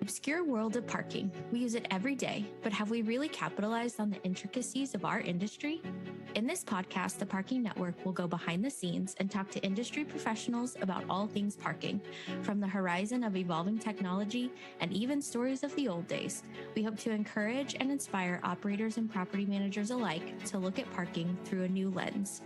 obscure world of parking. We use it every day, but have we really capitalized on the intricacies of our industry? In this podcast, the Parking Network will go behind the scenes and talk to industry professionals about all things parking, from the horizon of evolving technology and even stories of the old days. We hope to encourage and inspire operators and property managers alike to look at parking through a new lens.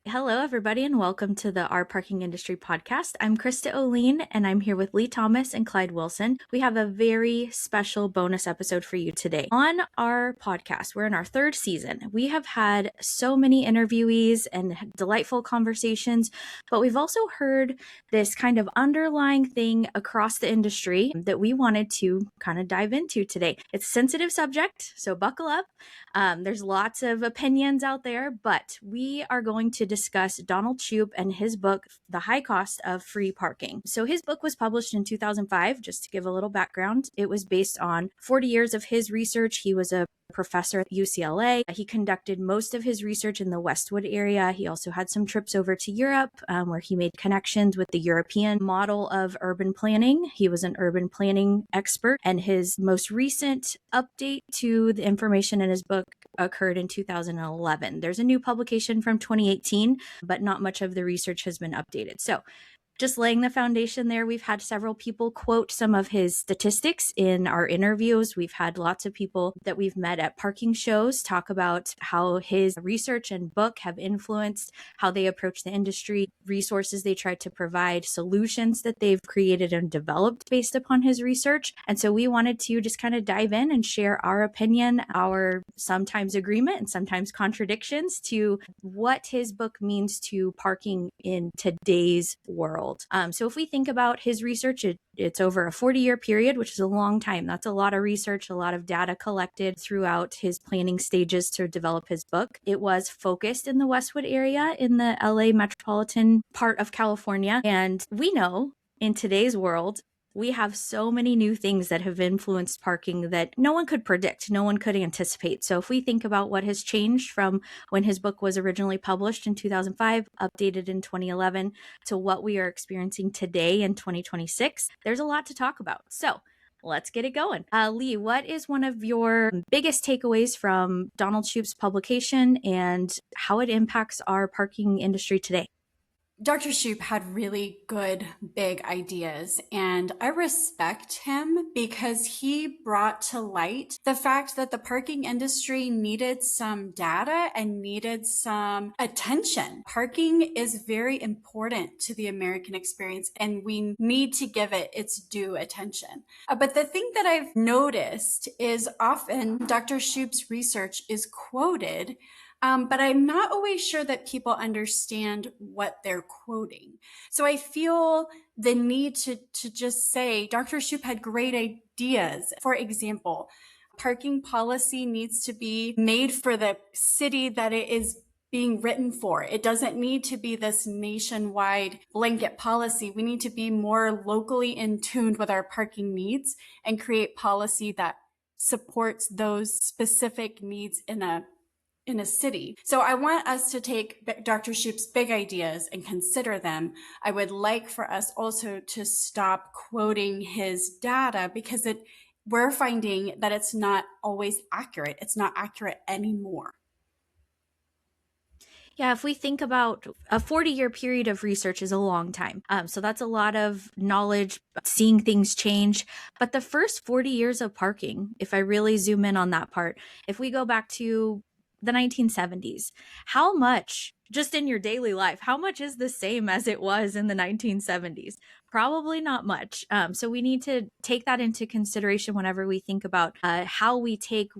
Hello, everybody, and welcome to the Our Parking Industry podcast. I'm Krista Olien, and I'm here with Leigh Thomas and Clyde Wilson. We have a very special bonus episode for you today. On our podcast, we're in our third season. We have had so many interviewees and delightful conversations, but we've also heard this kind of underlying thing across the industry that we wanted to kind of dive into today. It's a sensitive subject, so buckle up. There's lots of opinions out there, but we are going to discuss Donald Shoup and his book, The High Cost of Free Parking. So his book was published in 2005, just to give a little background. It was based on 40 years of his research. He was a professor at UCLA. He conducted most of his research in the Westwood area. He also had some trips over to Europe where he made connections with the European model of urban planning. He was an urban planning expert, and his most recent update to the information in his book occurred in 2011. There's a new publication from 2018, but not much of the research has been updated. So just laying the foundation there, we've had several people quote some of his statistics in our interviews. We've had lots of people that we've met at parking shows talk about how his research and book have influenced how they approach the industry, resources they try to provide, solutions that they've created and developed based upon his research. And so we wanted to just kind of dive in and share our opinion, our sometimes agreement and sometimes contradictions to what his book means to parking in today's world. So if we think about his research, it's over a 40-year period, which is a long time. That's a lot of research, a lot of data collected throughout his planning stages to develop his book. It was focused in the Westwood area in the LA metropolitan part of California. And we know in today's world, we have so many new things that have influenced parking that no one could predict, no one could anticipate. So if we think about what has changed from when his book was originally published in 2005, updated in 2011, to what we are experiencing today in 2026, there's a lot to talk about. So let's get it going. Leigh, what is one of your biggest takeaways from Donald Shoup's publication and how it impacts our parking industry today? Dr. Shoup had really good, big ideas, and I respect him because he brought to light the fact that the parking industry needed some data and needed some attention. Parking is very important to the American experience, and we need to give it its due attention. But the thing that I've noticed is often Dr. Shoup's research is quoted, but I'm not always sure that people understand what they're quoting. So I feel the need to just say Dr. Shoup had great ideas. For example, parking policy needs to be made for the city that it is being written for. It doesn't need to be this nationwide blanket policy. We need to be more locally in tune with our parking needs and create policy that supports those specific needs in a city. So I want us to take Dr. Shoup's big ideas and consider them. I would like for us also to stop quoting his data because we're finding that it's not always accurate. It's not accurate anymore. Yeah, if we think about a 40-year period of research is a long time. So that's a lot of knowledge, seeing things change. But the first 40 years of parking, if I really zoom in on that part, if we go back to the 1970s, how much, just in your daily life, how much is the same as it was in the 1970s? Probably not much. So we need to take that into consideration whenever we think about how we take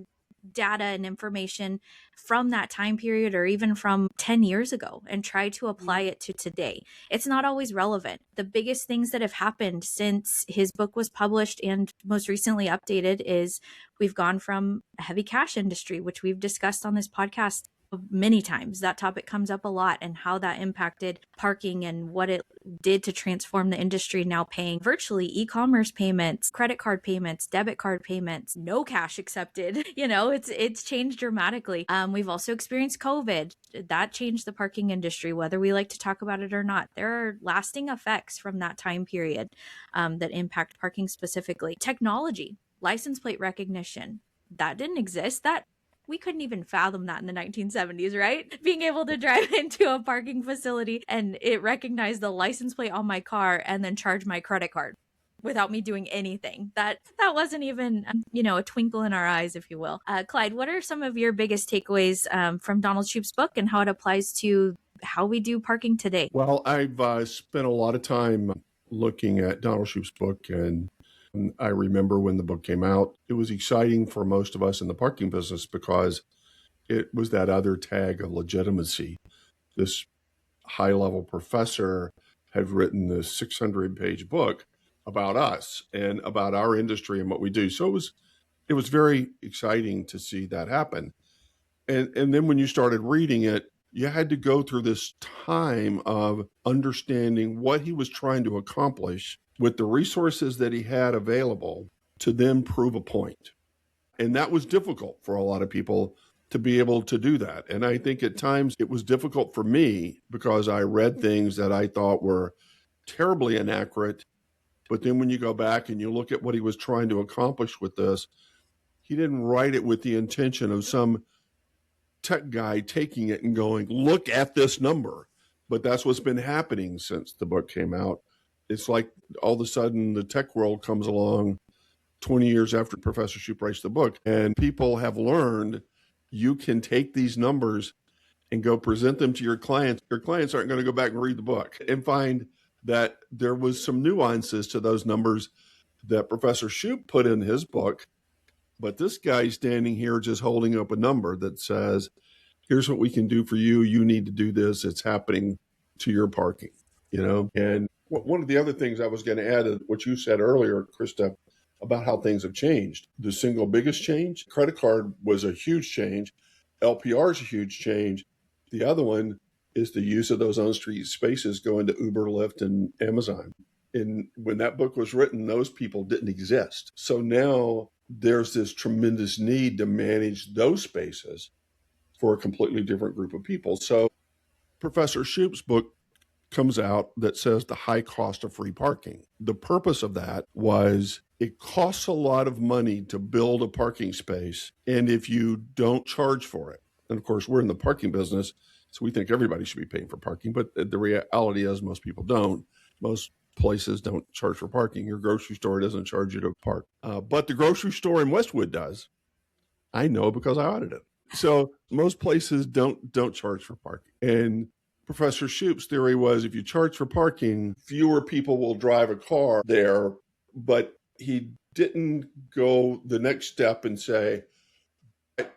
data and information from that time period or even from 10 years ago and try to apply it to today. It's not always relevant. The biggest things that have happened since his book was published and most recently updated is we've gone from a heavy cash industry, which we've discussed on this podcast many times. That topic comes up a lot, and how that impacted parking and what it did to transform the industry, now paying virtually e-commerce payments, credit card payments, debit card payments, no cash accepted. It's changed dramatically. We've also experienced COVID. That changed the parking industry, whether we like to talk about it or not. There are lasting effects from that time period that impact parking specifically. Technology, license plate recognition, that didn't exist. That we couldn't even fathom that in the 1970s, right? Being able to drive into a parking facility and it recognized the license plate on my car and then charge my credit card without me doing anything. That wasn't even, a twinkle in our eyes, if you will. Clyde, what are some of your biggest takeaways from Donald Shoup's book and how it applies to how we do parking today? Well, I've spent a lot of time looking at Donald Shoup's book, and I remember when the book came out, it was exciting for most of us in the parking business because it was that other tag of legitimacy. This high-level professor had written this 600-page book about us and about our industry and what we do. So it was very exciting to see that happen. And then when you started reading it, you had to go through this time of understanding what he was trying to accomplish with the resources that he had available to then prove a point. And that was difficult for a lot of people to be able to do that. And I think at times it was difficult for me because I read things that I thought were terribly inaccurate. But then when you go back and you look at what he was trying to accomplish with this, he didn't write it with the intention of some tech guy taking it and going, look at this number. But that's what's been happening since the book came out. It's like all of a sudden the tech world comes along 20 years after Professor Shoup writes the book, and people have learned you can take these numbers and go present them to your clients. Your clients aren't going to go back and read the book and find that there was some nuances to those numbers that Professor Shoup put in his book. But this guy's standing here just holding up a number that says, here's what we can do for you. You need to do this. It's happening to your parking, And one of the other things I was going to add to what you said earlier, Krista, about how things have changed. The single biggest change, credit card was a huge change. LPR is a huge change. The other one is the use of those on-street spaces going to Uber, Lyft, and Amazon. And when that book was written, those people didn't exist. So now there's this tremendous need to manage those spaces for a completely different group of people. So Professor Shoup's book comes out that says the high cost of free parking. The purpose of that was it costs a lot of money to build a parking space, and if you don't charge for it, and of course we're in the parking business, so we think everybody should be paying for parking, but the reality is most people don't. Most places don't charge for parking. Your grocery store doesn't charge you to park, but the grocery store in Westwood does. I know because I audited it. So most places don't charge for parking. And Professor Shoup's theory was if you charge for parking, fewer people will drive a car there. But he didn't go the next step and say,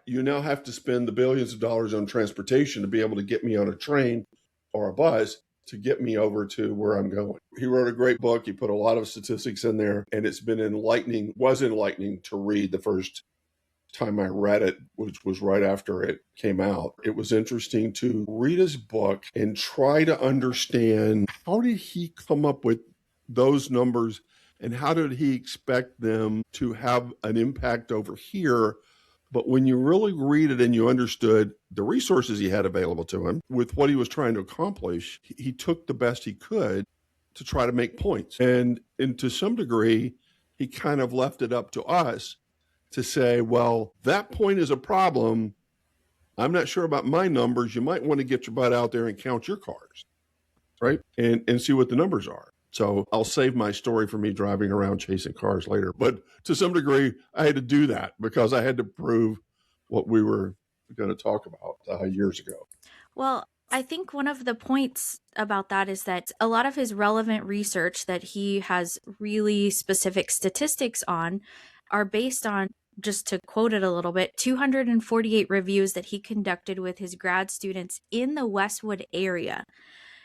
you now have to spend the billions of dollars on transportation to be able to get me on a train or a bus to get me over to where I'm going. He wrote a great book. He put a lot of statistics in there, and it's been was enlightening to read the first time I read it, which was right after it came out. It was interesting to read his book and try to understand how did he come up with those numbers and how did he expect them to have an impact over here. But when you really read it and you understood the resources he had available to him with what he was trying to accomplish, he took the best he could to try to make points. And to some degree, he kind of left it up to us to say, well, that point is a problem. I'm not sure about my numbers. You might want to get your butt out there and count your cars, right? And see what the numbers are. So I'll save my story for me driving around chasing cars later. But to some degree, I had to do that because I had to prove what we were going to talk about years ago. Well, I think one of the points about that is that a lot of his relevant research that he has really specific statistics on are based on, just to quote it a little bit, 248 reviews that he conducted with his grad students in the Westwood area.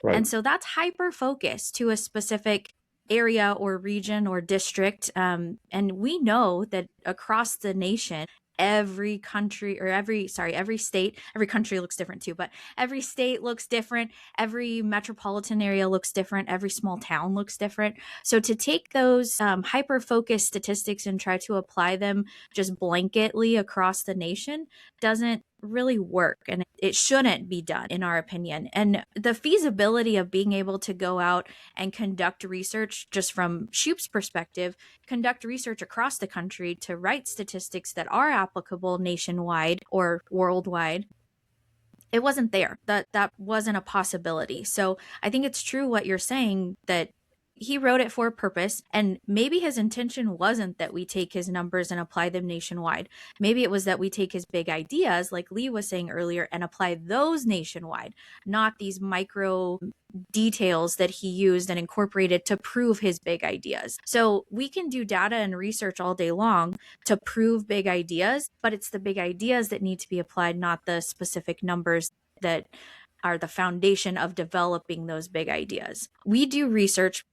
Right. And so that's hyper-focused to a specific area or region or district. And we know that across the nation, every country or every state, every country looks different too, but every state looks different. Every metropolitan area looks different. Every small town looks different. So to take those hyper-focused statistics and try to apply them just blanketly across the nation doesn't really work, and it shouldn't be done, in our opinion. And the feasibility of being able to go out and conduct research, just from Shoup's perspective, conduct research across the country to write statistics that are applicable nationwide or worldwide, it wasn't there. That wasn't a possibility. So I think it's true what you're saying, that he wrote it for a purpose, and maybe his intention wasn't that we take his numbers and apply them nationwide. Maybe it was that we take his big ideas, like Leigh was saying earlier, and apply those nationwide, not these micro details that he used and incorporated to prove his big ideas. So we can do data and research all day long to prove big ideas, but it's the big ideas that need to be applied, not the specific numbers that are the foundation of developing those big ideas. We do research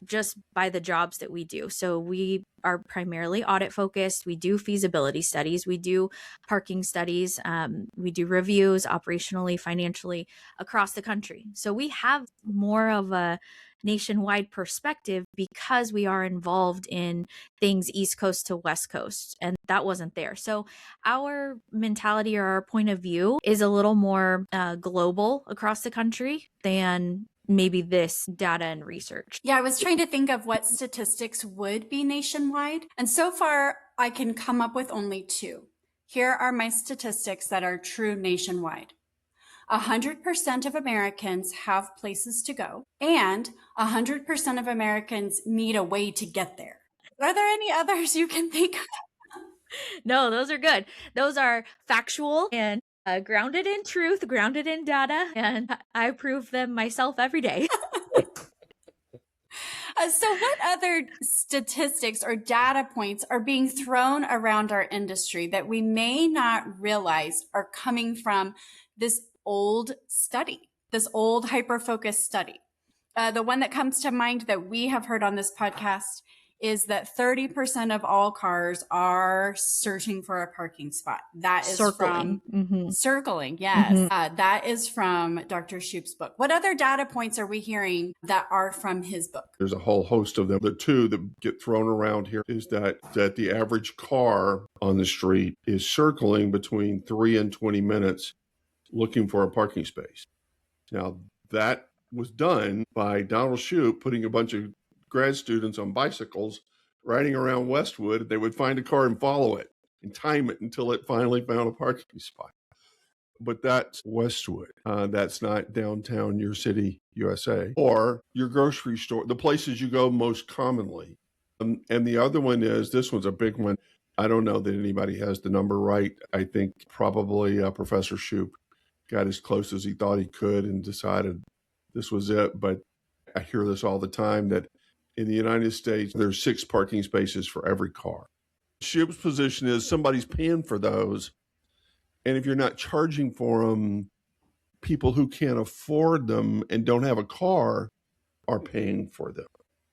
just by the jobs that we do. So we are primarily audit focused. We do feasibility studies. We do parking studies. We do reviews operationally, financially across the country. So we have more of a nationwide perspective because we are involved in things East Coast to West Coast, and that wasn't there. So our mentality or our point of view is a little more global across the country than maybe this data and research. Yeah, I was trying to think of what statistics would be nationwide. And so far, I can come up with only two. Here are my statistics that are true nationwide. 100% of Americans have places to go, and 100% of Americans need a way to get there. Are there any others you can think of? No, those are good. Those are factual and grounded in truth, grounded in data, and I prove them myself every day. So what other statistics or data points are being thrown around our industry that we may not realize are coming from this old study, this old hyper-focused study? The one that comes to mind that we have heard on this podcast is that 30% of all cars are searching for a parking spot. That is Circling. Circling, yes. That is from Dr. Shoup's book. What other data points are we hearing that are from his book? There's a whole host of them. The two that get thrown around here is that the average car on the street is circling between 3 and 20 minutes looking for a parking space. Now, that was done by Donald Shoup putting a bunch of grad students on bicycles riding around Westwood. They would find a car and follow it and time it until it finally found a parking spot. But that's Westwood. That's not downtown your city, USA, or your grocery store, the places you go most commonly. And the other one is, this one's a big one. I don't know that anybody has the number right. I think probably Professor Shoup got as close as he thought he could and decided this was it. But I hear this all the time, that in the United States, there's 6 parking spaces for every car. Shoup's position is somebody's paying for those. And if you're not charging for them, people who can't afford them and don't have a car are paying for them.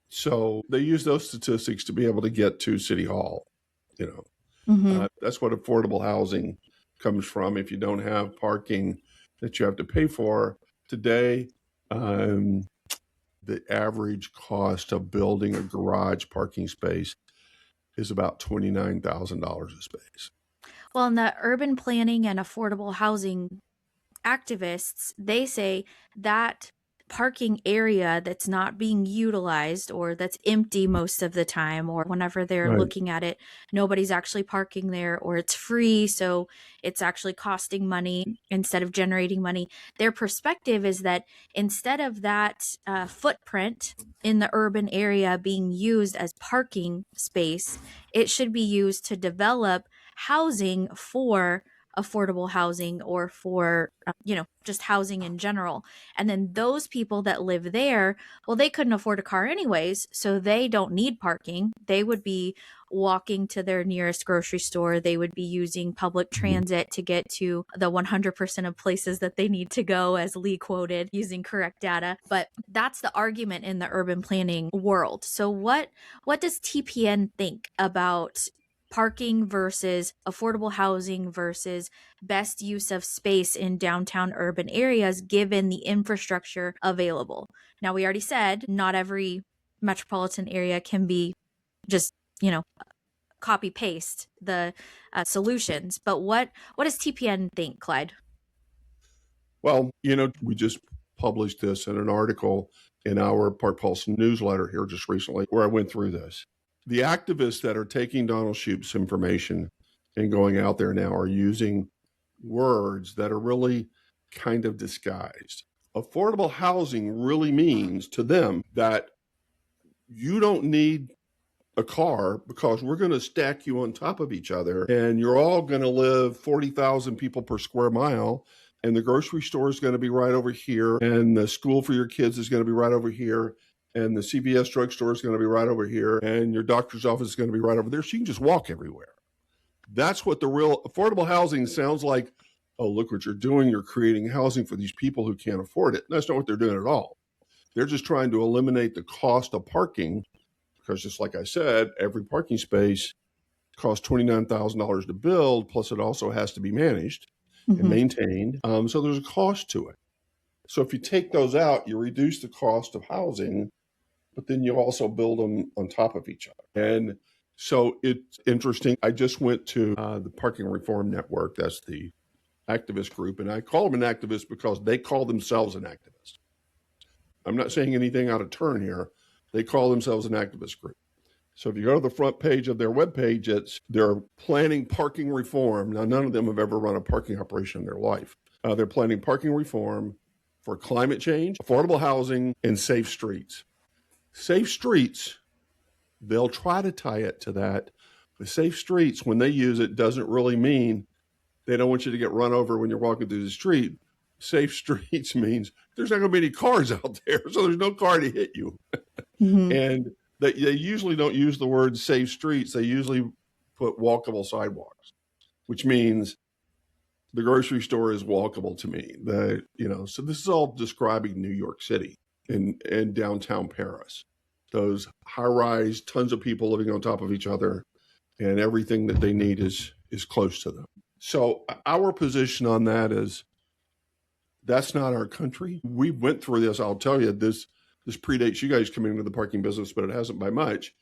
So they use those statistics to be able to get to City Hall. That's what affordable housing comes from. If you don't have parking that you have to pay for today, the average cost of building a garage parking space is about $29,000 a space. Well, in the urban planning and affordable housing activists, they say that parking area that's not being utilized or that's empty most of the time, or whenever they're looking at it, nobody's actually parking there, or it's free, so it's actually costing money instead of generating money. Their perspective is that instead of that footprint in the urban area being used as parking space, it should be used to develop housing for affordable housing, or for, just housing in general. And then those people that live there, well, they couldn't afford a car anyways, so they don't need parking. They would be walking to their nearest grocery store. They would be using public transit to get to the 100% of places that they need to go, as Leigh quoted, using correct data. But that's the argument in the urban planning world. So what does TPN think about parking versus affordable housing versus best use of space in downtown urban areas given the infrastructure available. Now, we already said not every metropolitan area can be just, copy paste the solutions. But what does TPN think, Clyde? Well, we just published this in an article in our Park Pulse newsletter here just recently where I went through this. The activists that are taking Donald Shoup's information and going out there now are using words that are really kind of disguised. Affordable housing really means to them that you don't need a car because we're going to stack you on top of each other and you're all going to live 40,000 people per square mile. And the grocery store is going to be right over here. And the school for your kids is going to be right over here. And the CVS drugstore is going to be right over here. And your doctor's office is going to be right over there. So you can just walk everywhere. That's what the real affordable housing sounds like. Oh, look what you're doing. You're creating housing for these people who can't afford it. That's not what they're doing at all. They're just trying to eliminate the cost of parking because just like I said, every parking space costs $29,000 to build. Plus it also has to be managed and maintained. So there's a cost to it. So if you take those out, you reduce the cost of housing, but then you also build them on top of each other. And so it's interesting. I just went to the Parking Reform Network. That's the activist group. And I call them an activist because they call themselves an activist. I'm not saying anything out of turn here. They call themselves an activist group. So if you go to the front page of their webpage, they're planning parking reform. Now, none of them have ever run a parking operation in their life. They're planning parking reform for climate change, affordable housing, and safe streets. Safe streets, they'll try to tie it to that. But safe streets, when they use it, doesn't really mean they don't want you to get run over when you're walking through the street. Safe streets means there's not going to be any cars out there, so there's no car to hit you. And they usually don't use the word safe streets. They usually put walkable sidewalks, which means the grocery store is walkable to me. So this is all describing New York City and downtown Paris. Those high-rise, tons of people living on top of each other, and everything that they need is close to them. So our position on that is that's not our country. We went through this. I'll tell you, this predates you guys coming into the parking business, but it hasn't by much.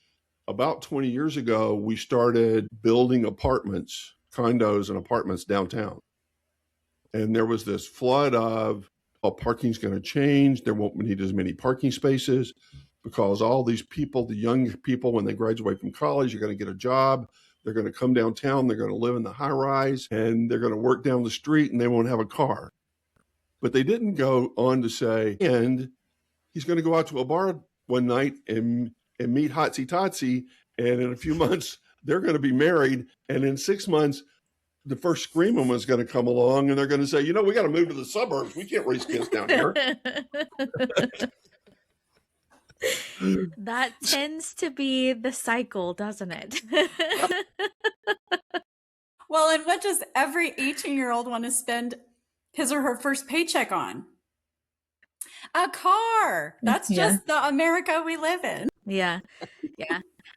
About 20 years ago, we started building apartments, condos and apartments downtown. And there was this flood of, parking's going to change. There won't need as many parking spaces because all these people, the young people, when they graduate from college, are going to get a job. They're going to come downtown. They're going to live in the high rise and they're going to work down the street and they won't have a car. But they didn't go on to say, and he's going to go out to a bar one night and meet Hotsy Totsy. And in a few months, they're going to be married. And in 6 months, the first screaming was going to come along and they're going to say, we got to move to the suburbs. We can't raise kids down here. That tends to be the cycle, doesn't it? Well, and what does every 18-year-old want to spend his or her first paycheck on? A car. That's just the America we live in. Yeah.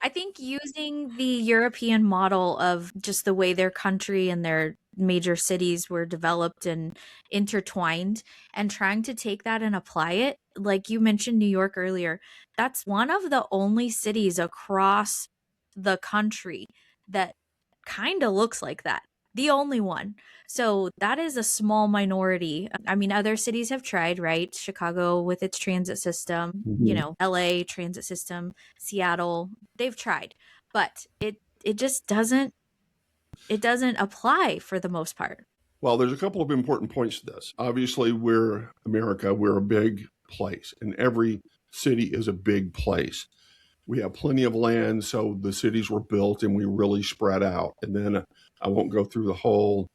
I think using the European model of just the way their country and their major cities were developed and intertwined and trying to take that and apply it, like you mentioned New York earlier, that's one of the only cities across the country that kind of looks like that. The only one. So that is a small minority. I mean, other cities have tried, right? Chicago with its transit system, LA transit system, Seattle, they've tried, but it just doesn't apply for the most part. Well, there's a couple of important points to this. Obviously, we're America. We're a big place, and every city is a big place. We have plenty of land, so the cities were built and we really spread out. And then I won't go through the whole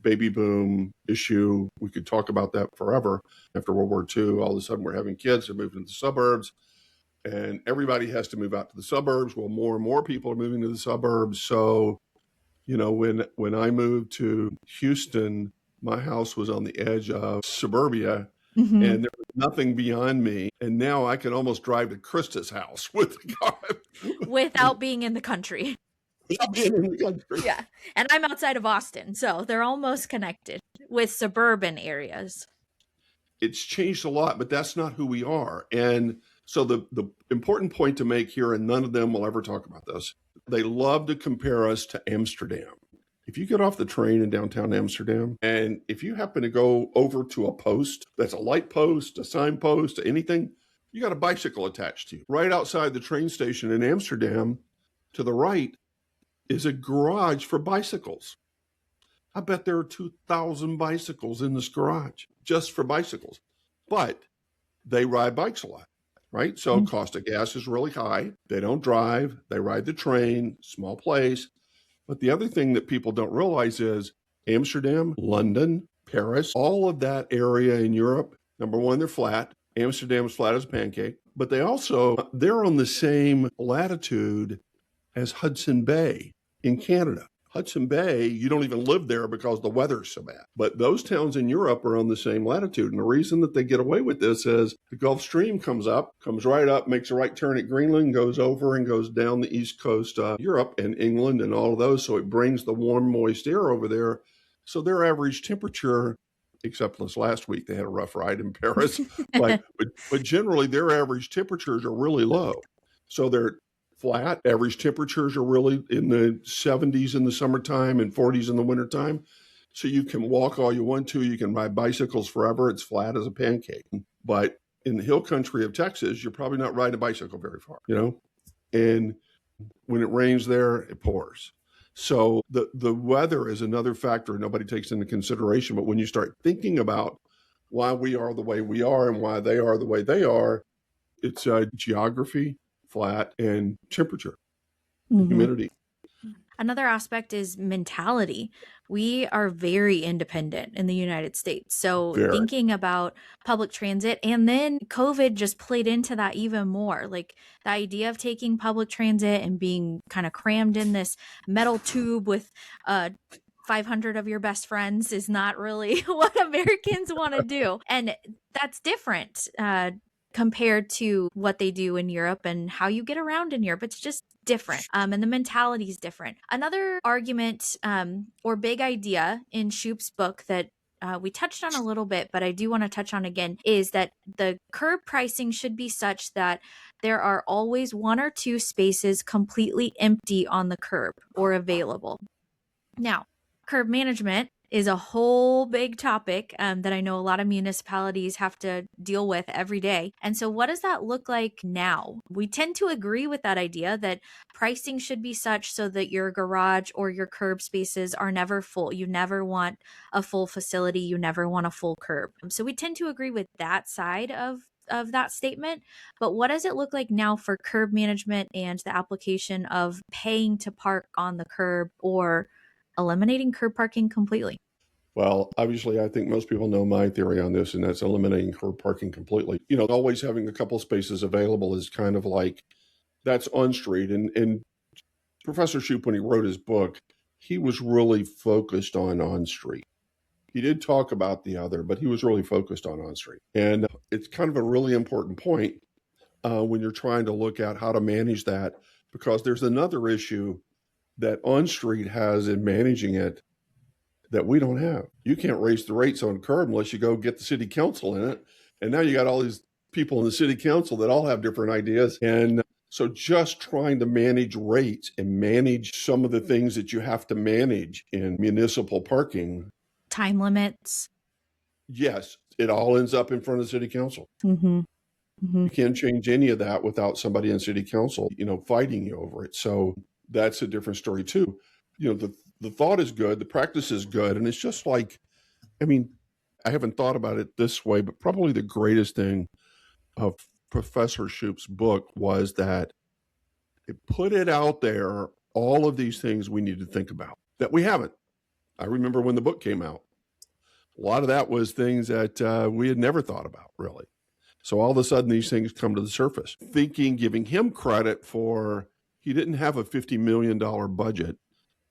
baby boom issue. We could talk about that forever. After World War II, all of a sudden we're having kids that move into the suburbs and everybody has to move out to the suburbs. Well, more and more people are moving to the suburbs. So, when I moved to Houston, my house was on the edge of suburbia. And there was nothing beyond me. And now I can almost drive to Krista's house with the car. Without being in the country. without being in the country. Yeah. And I'm outside of Austin, so they're almost connected with suburban areas. It's changed a lot, but that's not who we are. And so the important point to make here, and none of them will ever talk about this, they love to compare us to Amsterdam. If you get off the train in downtown Amsterdam, and if you happen to go over to a post that's a light post, a signpost, anything, you got a bicycle attached to you. Right outside the train station in Amsterdam, to the right, is a garage for bicycles. I bet there are 2,000 bicycles in this garage just for bicycles. But they ride bikes a lot, right? So cost of gas is really high. They don't drive. They ride the train, small place. But the other thing that people don't realize is Amsterdam, London, Paris, all of that area in Europe, number one, they're flat. Amsterdam's flat as a pancake. But they're on the same latitude as Hudson Bay in Canada. Hudson Bay, you don't even live there because the weather's so bad. But those towns in Europe are on the same latitude. And the reason that they get away with this is the Gulf Stream comes right up, makes a right turn at Greenland, goes over and goes down the east coast of Europe and England and all of those. So it brings the warm, moist air over there. So their average temperature, except this last week, they had a rough ride in Paris. but generally, their average temperatures are really low. So they're flat. Average temperatures are really in the 70s in the summertime and 40s in the wintertime. So you can walk all you want to. You can ride bicycles forever. It's flat as a pancake. But in the hill country of Texas, you're probably not riding a bicycle very far, And when it rains there, it pours. So the weather is another factor nobody takes into consideration. But when you start thinking about why we are the way we are and why they are the way they are, it's geography, flat, and temperature, humidity. Another aspect is mentality. We are very independent in the United States. So thinking about public transit, and then COVID just played into that even more. Like the idea of taking public transit and being kind of crammed in this metal tube with 500 of your best friends is not really what Americans want to do. And that's different compared to what they do in Europe and how you get around in Europe. It's just different. And the mentality is different. Another argument or big idea in Shoup's book that we touched on a little bit, but I do want to touch on again, is that the curb pricing should be such that there are always one or two spaces completely empty on the curb or available. Now, curb management is a whole big topic that I know a lot of municipalities have to deal with every day. And so what does that look like now? We tend to agree with that idea that pricing should be such so that your garage or your curb spaces are never full. You never want a full facility. You never want a full curb. So we tend to agree with that side of that statement. But what does it look like now for curb management and the application of paying to park on the curb or eliminating curb parking completely? Well, obviously, I think most people know my theory on this, and that's eliminating curb parking completely. Always having a couple spaces available is kind of like, that's on street. And Professor Shoup, when he wrote his book, he was really focused on street. He did talk about the other, but he was really focused on street. And it's kind of a really important point when you're trying to look at how to manage that, because there's another issue that on street has in managing it that we don't have. You can't raise the rates on curb unless you go get the city council in it. And now you got all these people in the city council that all have different ideas. And so just trying to manage rates and manage some of the things that you have to manage in municipal parking. Time limits. Yes, it all ends up in front of the city council. You can't change any of that without somebody in city council, fighting you over it. So that's a different story too. The thought is good, the practice is good, and it's just like, I haven't thought about it this way, but probably the greatest thing of Professor Shoup's book was that it put it out there, all of these things we need to think about that we haven't. I remember when the book came out, a lot of that was things that we had never thought about, really. So all of a sudden, these things come to the surface. Giving him credit for, he didn't have a $50 million budget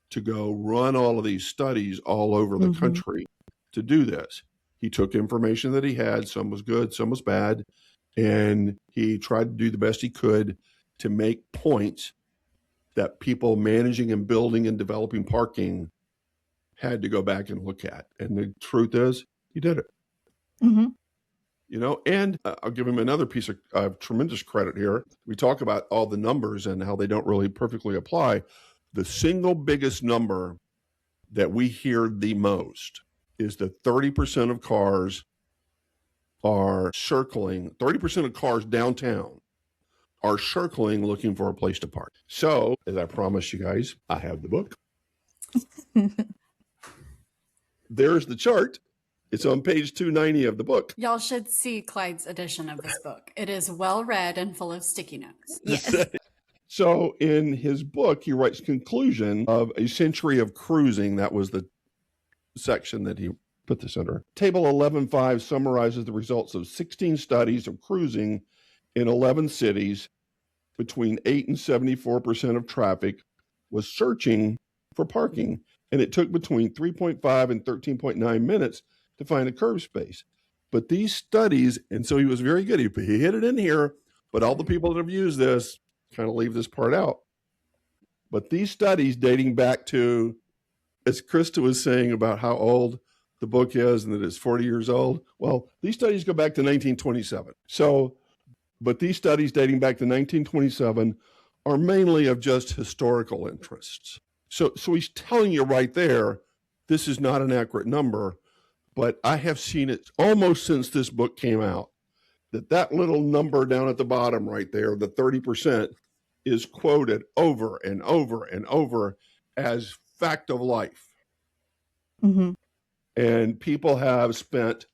to go run all of these studies all over the country to do this. He took information that he had, some was good, some was bad, and he tried to do the best he could to make points that people managing and building and developing parking had to go back and look at. And the truth is, he did it. Mm-hmm. And I'll give him another piece of tremendous credit here. We talk about all the numbers and how they don't really perfectly apply. The single biggest number that we hear the most is that 30% of cars are circling, 30% of cars downtown are circling looking for a place to park. So, as I promised you guys, I have the book. There's the chart. It's on page 290 of the book. Y'all should see Clyde's edition of this book. It is well read and full of sticky notes. Yes. So in his book, he writes conclusion of a century of cruising. That was the section that he put this under. Table 11.5 summarizes the results of 16 studies of cruising in 11 cities. Between 8 and 74% of traffic was searching for parking, and it took between 3.5 and 13.9 minutes to find a curb space. But these studies, and so he was very good. He hit it in here, but all the people that have used this kind of leave this part out. But these studies dating back to, as Krista was saying about how old the book is and that it's 40 years old, well, these studies go back to 1927. But these studies dating back to 1927 are mainly of just historical interests. So he's telling you right there, this is not an accurate number, but I have seen it almost since this book came out, that little number down at the bottom right there, the 30%, is quoted over and over and over as fact of life. Mm-hmm. And people have spent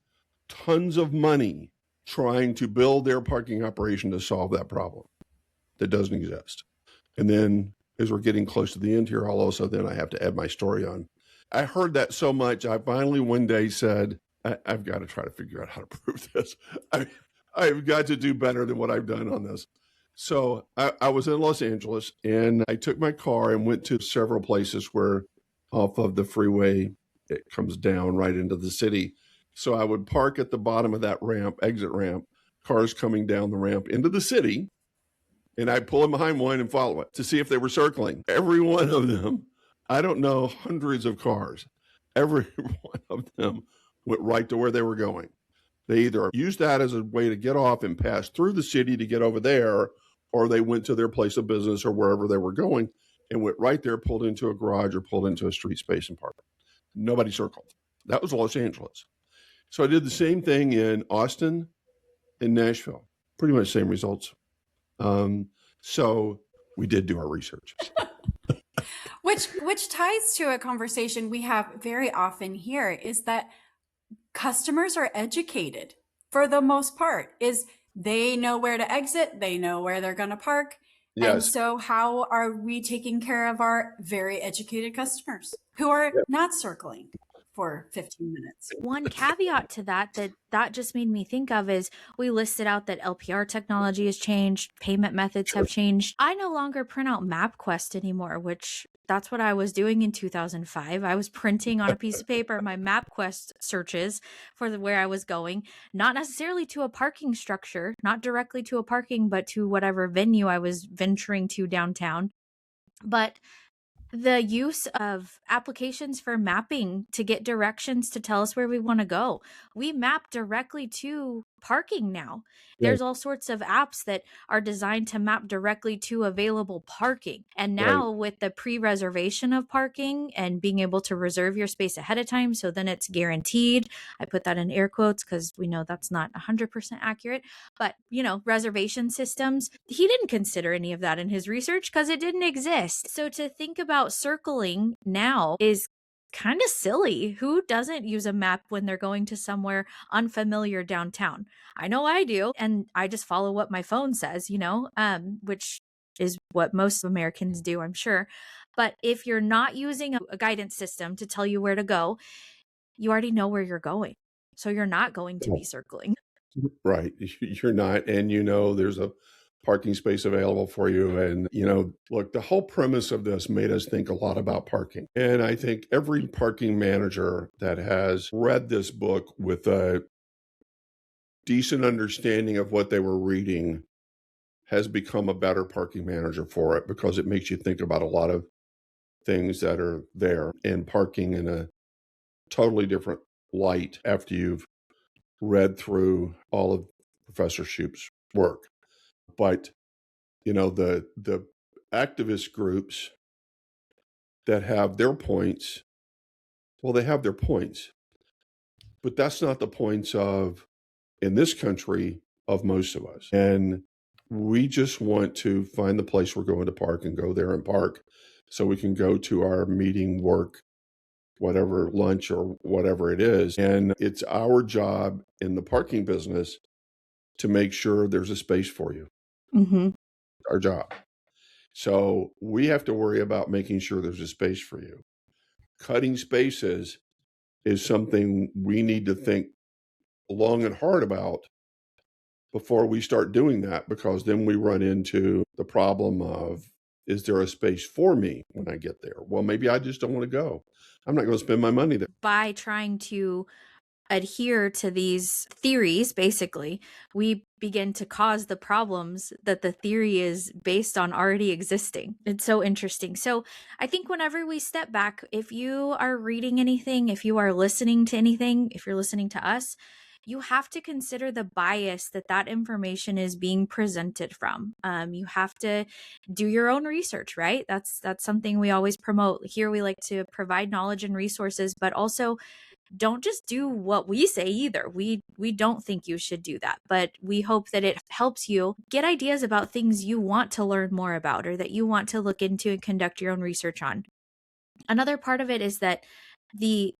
tons of money trying to build their parking operation to solve that problem that doesn't exist. And then as we're getting close to the end here, I have to add my story on. I heard that so much, I finally one day said, I've got to try to figure out how to prove this. I've got to do better than what I've done on this. So I was in Los Angeles, and I took my car and went to several places where off of the freeway, it comes down right into the city. So I would park at the bottom of that ramp, exit ramp, cars coming down the ramp into the city, and I'd pull in behind one and follow it to see if they were circling. Every one of them, I don't know, hundreds of cars, every one of them went right to where they were going. They either used that as a way to get off and pass through the city to get over there, or they went to their place of business or wherever they were going and went right there, pulled into a garage or pulled into a street space and parked. Nobody circled. That was Los Angeles. So I did the same thing in Austin and Nashville, pretty much same results. So we did do our research. Which ties to a conversation we have very often here, is that customers are educated for the most part. Is they know where to exit, they know where they're going to park. Yes. And so how are we taking care of our very educated customers who are not circling for 15 minutes? One caveat to that just made me think of is we listed out that LPR technology has changed, payment methods have changed. I no longer print out MapQuest anymore, which that's what I was doing in 2005. I was printing on a piece of paper my MapQuest searches for where I was going, not necessarily to a parking structure, not directly to a parking, but to whatever venue I was venturing to downtown. But the use of applications for mapping to get directions to tell us where we want to go. We map directly to parking now. There's all sorts of apps that are designed to map directly to available parking. And now with the pre-reservation of parking and being able to reserve your space ahead of time, so then it's guaranteed. I put that in air quotes because we know that's not 100% accurate. But, reservation systems, he didn't consider any of that in his research because it didn't exist. So to think about circling now is kind of silly. Who doesn't use a map when they're going to somewhere unfamiliar downtown? I know I do. And I just follow what my phone says, which is what most Americans do, I'm sure. But if you're not using a guidance system to tell you where to go, you already know where you're going. So you're not going to be circling. Right. You're not. And there's a parking space available for you. And, look, the whole premise of this made us think a lot about parking. And I think every parking manager that has read this book with a decent understanding of what they were reading has become a better parking manager for it because it makes you think about a lot of things that are there and parking in a totally different light after you've read through all of Professor Shoup's work. But, the activist groups that have their points, well, they have their points, but that's not the points of, in this country, of most of us. And we just want to find the place we're going to park and go there and park so we can go to our meeting, work, whatever, lunch or whatever it is. And it's our job in the parking business to make sure there's a space for you. Mm-hmm. Our job. So we have to worry about making sure there's a space for you. Cutting spaces is something we need to think long and hard about before we start doing that, because then we run into the problem of, is there a space for me when I get there? Well, maybe I just don't want to go. I'm not going to spend my money there. By trying to adhere to these theories, basically, we begin to cause the problems that the theory is based on already existing. It's so interesting. So I think whenever we step back, if you are reading anything, if you are listening to anything, if you're listening to us, you have to consider the bias that information is being presented from. You have to do your own research, right? That's something we always promote. Here we like to provide knowledge and resources, but also don't just do what we say either. We don't think you should do that, but we hope that it helps you get ideas about things you want to learn more about or that you want to look into and conduct your own research on. Another part of it is that the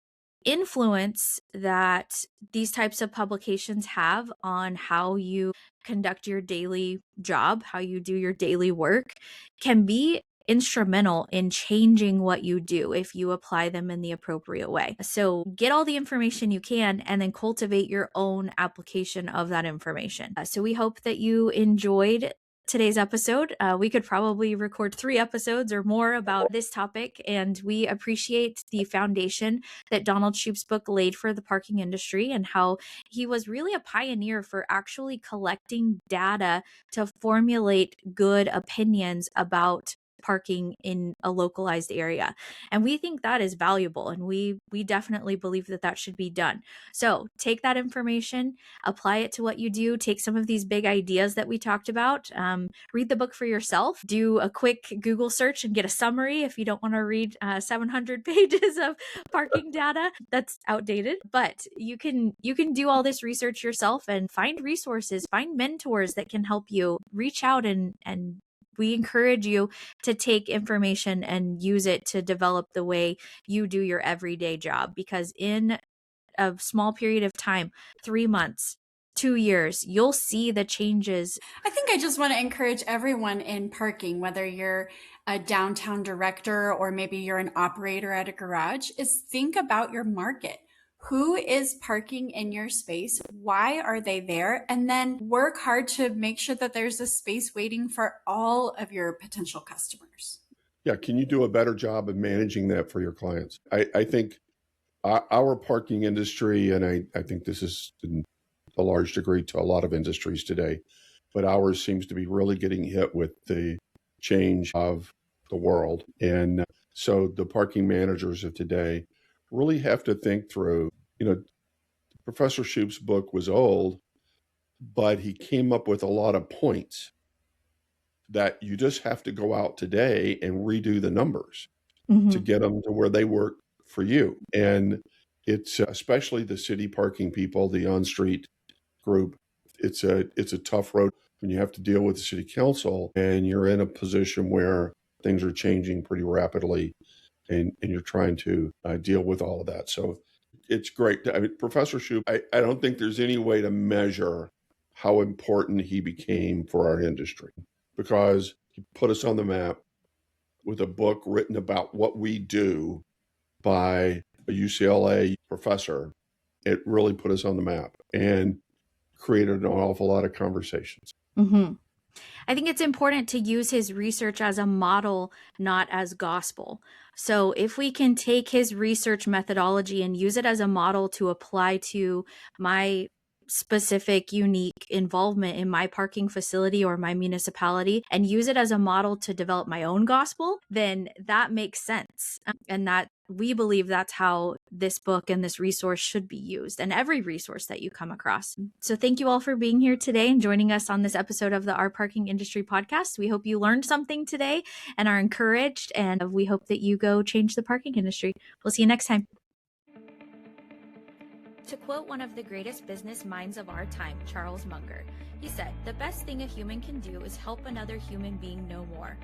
influence that these types of publications have on how you conduct your daily job, how you do your daily work, can be instrumental in changing what you do if you apply them in the appropriate way. So get all the information you can and then cultivate your own application of that information. So we hope that you enjoyed today's episode. We could probably record 3 episodes or more about this topic, and we appreciate the foundation that Donald Shoup's book laid for the parking industry and how he was really a pioneer for actually collecting data to formulate good opinions about parking in a localized area. And we think that is valuable, and we definitely believe that should be done. So take that information, apply it to what you do, take some of these big ideas that we talked about, read the book for yourself, do a quick Google search and get a summary if you don't want to read 700 pages of parking data. That's outdated, but you can do all this research yourself and find resources, find mentors that can help you. Reach out and we encourage you to take information and use it to develop the way you do your everyday job, because in a small period of time, 3 months, 2 years, you'll see the changes. I think I just want to encourage everyone in parking, whether you're a downtown director or maybe you're an operator at a garage, is think about your market. Who is parking in your space? Why are they there? And then work hard to make sure that there's a space waiting for all of your potential customers. Yeah, can you do a better job of managing that for your clients? I think our parking industry, and I think this is in a large degree to a lot of industries today, but ours seems to be really getting hit with the change of the world. And so the parking managers of today really have to think through, Professor Shoup's book was old, but he came up with a lot of points that you just have to go out today and redo the numbers to get them to where they work for you. And it's especially the city parking people, the on-street group. It's a tough road when you have to deal with the city council and you're in a position where things are changing pretty rapidly and you're trying to deal with all of that. So it's great. I mean, Professor Shoup, I don't think there's any way to measure how important he became for our industry, because he put us on the map with a book written about what we do by a UCLA professor. It really put us on the map and created an awful lot of conversations. Mm-hmm. I think it's important to use his research as a model, not as gospel. So if we can take his research methodology and use it as a model to apply to my specific, unique involvement in my parking facility or my municipality and use it as a model to develop my own gospel, then that makes sense. And that we believe that's how this book and this resource should be used, and every resource that you come across. So thank you all for being here today and joining us on this episode of the Our Parking Industry podcast. We hope you learned something today and are encouraged, and we hope that you go change the parking industry. We'll see you next time. To quote one of the greatest business minds of our time, Charles Munger, he said, "The best thing a human can do is help another human being know more."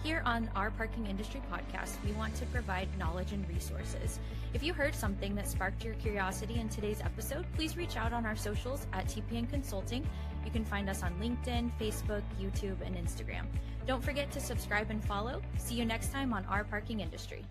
Here on Our Parking Industry podcast, we want to provide knowledge and resources. If you heard something that sparked your curiosity in today's episode, please reach out on our socials at TPN Consulting. You can find us on LinkedIn, Facebook, YouTube, and Instagram. Don't forget to subscribe and follow. See you next time on Our Parking Industry.